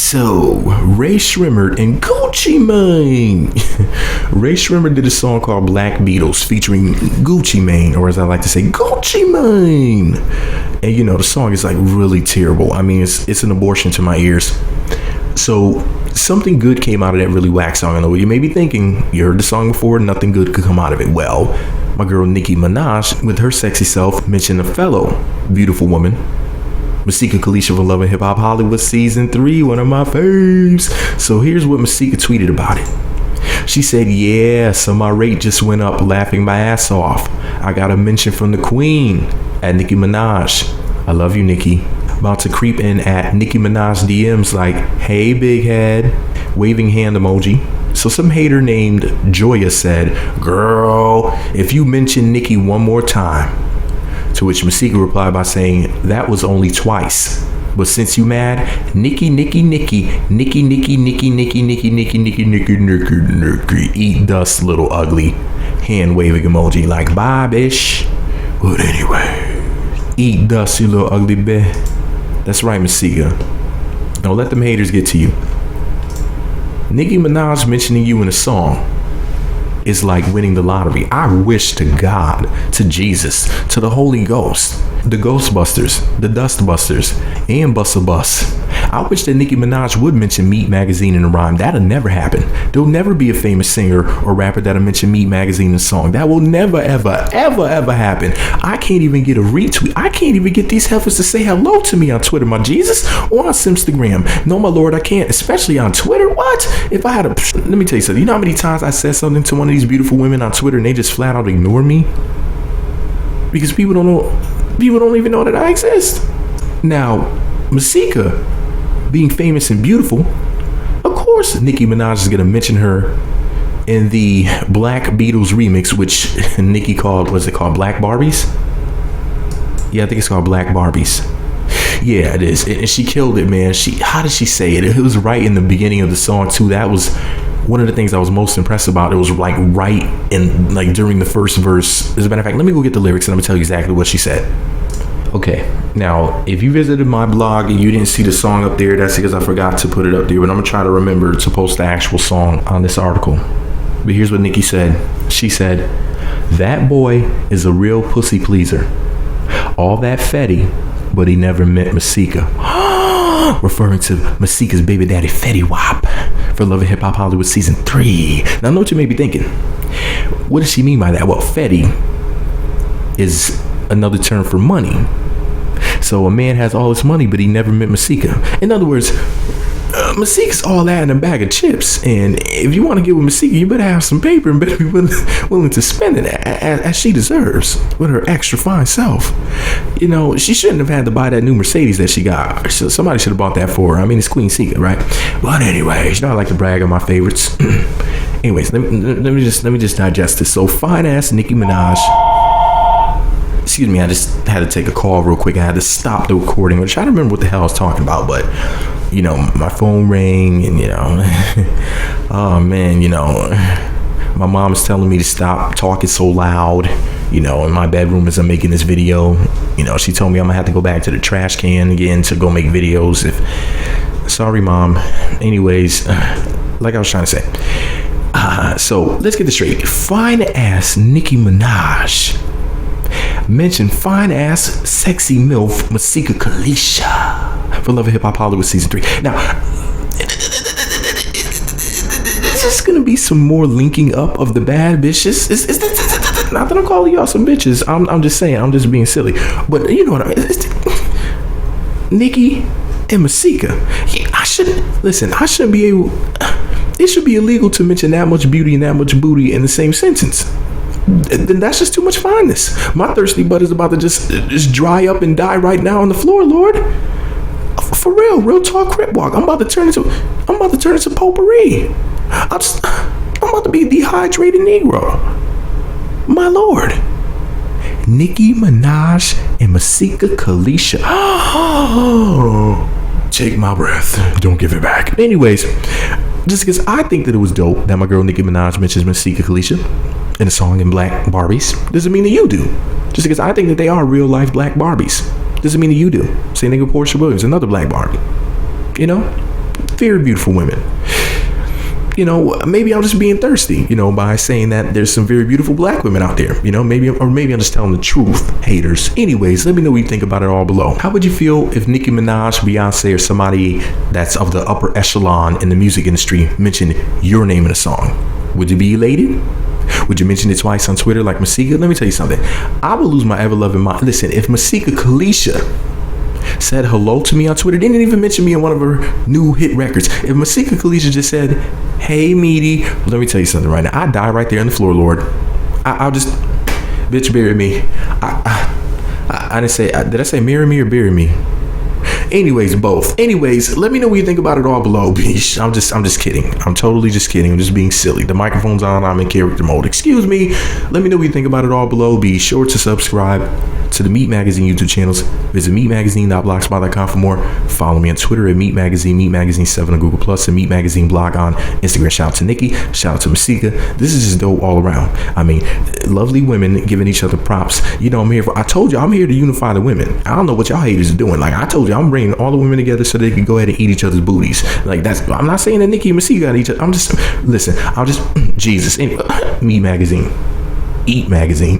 So, Rae Sremmurd and Gucci Mane. Rae Sremmurd did a song called Black Beatles featuring Gucci Mane, or as I like to say, Gucci Mane. And you know, the song is like really terrible. I mean, it's an abortion to my ears. So, something good came out of that really whack song. I know what you may be thinking. You heard the song before, nothing good could come out of it. Well, my girl Nicki Minaj, with her sexy self, mentioned a fellow beautiful woman, Masika Kalysha from Love and Hip Hop Hollywood Season 3, one of my faves. So here's what Masika tweeted about it. She said, yeah, so my rate just went up, laughing my ass off. I got a mention from the queen at Nicki Minaj. I love you, Nicki. About to creep in at Nicki Minaj DMs like, hey, big head, waving hand emoji. So some hater named Joya said, girl, if you mention Nicki one more time. To which Masika replied by saying, that was only twice. But since you mad, Nicki, eat dust, little ugly. Hand waving emoji like, bye, bish. But anyway, eat dust, you little ugly bitch. That's right, Masika. Don't let them haters get to you. Nicki Minaj mentioning you in a song is like winning the lottery. I wish to God, to Jesus, to the Holy Ghost, the Ghostbusters, the Dustbusters, and Busta Bus. I wish that Nicki Minaj would mention Meat Magazine in a rhyme. That'll never happen. There'll never be a famous singer or rapper that'll mention Meat Magazine in a song. That will never, ever, ever, ever happen. I can't even get a retweet. I can't even get these heifers to say hello to me on Twitter, my Jesus, or on Instagram. No, my Lord, I can't, especially on Twitter. What? If I had a, let me tell you something. You know how many times I said something to one of these beautiful women on Twitter and they just flat out ignore me? Because people don't even know that I exist. Now, Masika, being famous and beautiful, of course Nicki Minaj is going to mention her in the Black Beatles remix, which Nicki called, what's it called, Black Barbies? Yeah, I think it's called Black Barbies. Yeah, it is. And she killed it, man. How did she say it? It was right in the beginning of the song too. That was one of the things I was most impressed about. It was like right in, like during the first verse. As a matter of fact, let me go get the lyrics and I'm gonna tell you exactly what she said. Okay, now if you visited my blog and you didn't see the song up there, that's because I forgot to put it up there, but I'm gonna try to remember to post the actual song on this article. But here's what Nicki said. She said, that boy is a real pussy pleaser. All that Fetty, but he never met Masika. Referring to Masika's baby daddy Fetty Wap for Love and Hip Hop Hollywood Season 3. Now I know what you may be thinking. What does she mean by that? Well, Fetty is another term for money. So a man has all this money, but he never met Masika. In other words, Masika's all that in a bag of chips. And if you want to get with Masika, you better have some paper and better be willing to spend it as she deserves with her extra fine self. You know, she shouldn't have had to buy that new Mercedes that she got. Somebody should have bought that for her. I mean, it's Queen Sika, right? But anyways, you know, I like to brag on my favorites. Anyways, let me just digest this. So fine ass Nicki Minaj. Excuse me, I just had to take a call real quick. I had to stop the recording. I'm trying to remember what the hell I was talking about, but you know, my phone rang and you know, oh man, you know, my mom is telling me to stop talking so loud, you know, in my bedroom as I'm making this video. You know, she told me I'm gonna have to go back to the trash can again to go make videos. Sorry, mom. Anyways, like I was trying to say. So let's get this straight. Fine ass Nicki Minaj mentioned fine ass sexy MILF Masika Kalysha for Love and Hip Hop Hollywood Season 3. Now, is this gonna be some more linking up of the bad bitches? Is not that I'm calling y'all some bitches. I'm just saying, I'm just being silly. But you know what I mean? Nicki and Masika. Yeah, I shouldn't be able. It should be illegal to mention that much beauty and that much booty in the same sentence. Then that's just too much fineness. My thirsty butt is about to just dry up and die right now on the floor, Lord. For real talk, crip walk. I'm about to turn into potpourri. I'm about to be a dehydrated Negro. My Lord. Nicki Minaj and Masika Kalysha. Take my breath. Don't give it back. Anyways, just because I think that it was dope that my girl Nicki Minaj mentions Masika Kalysha in a song in Black Barbies, doesn't mean that you do. Just because I think that they are real life Black Barbies, doesn't mean that you do. Same thing with Portia Williams, another Black Barbie. You know? very beautiful women. You know, maybe I'm just being thirsty, you know, by saying that there's some very beautiful black women out there, you know, maybe I'm just telling the truth, haters. Anyways, let me know what you think about it all below. How would you feel if Nicki Minaj, Beyonce, or somebody that's of the upper echelon in the music industry mentioned your name in a song? Would you be elated? Would you mention it twice on Twitter like Masika? Let me tell you something. I would lose my ever-loving mind. Listen, if Masika Kalysha said hello to me on Twitter, didn't even mention me in one of her new hit records. If Masika Kalysha just said, hey, meaty, let me tell you something right now. I'd die right there on the floor, Lord. I'll just, bitch, bury me. I didn't say, did I say marry me or bury me? Anyways, both. Anyways, let me know what you think about it all below, bitch. I'm just kidding. I'm totally just kidding. I'm just being silly. The microphone's on. I'm in character mode. Excuse me. Let me know what you think about it all below. Be sure to subscribe to the Meat Magazine YouTube channels. Visit meatmagazine.blogspot.com for more. Follow me on Twitter at Meat Magazine, Meat Magazine 7 on Google Plus, and Meat Magazine blog on Instagram. Shout out to Nicki. Shout out to Masika. This is just dope all around. I mean, lovely women giving each other props. You know, I told you, I'm here to unify the women. I don't know what y'all haters are doing. Like, I told you, I'm bringing all the women together so they can go ahead and eat each other's booties. Like, I'm not saying that Nicki and Masika got each other. Jesus. Anyway, Meat Magazine. Eat Magazine.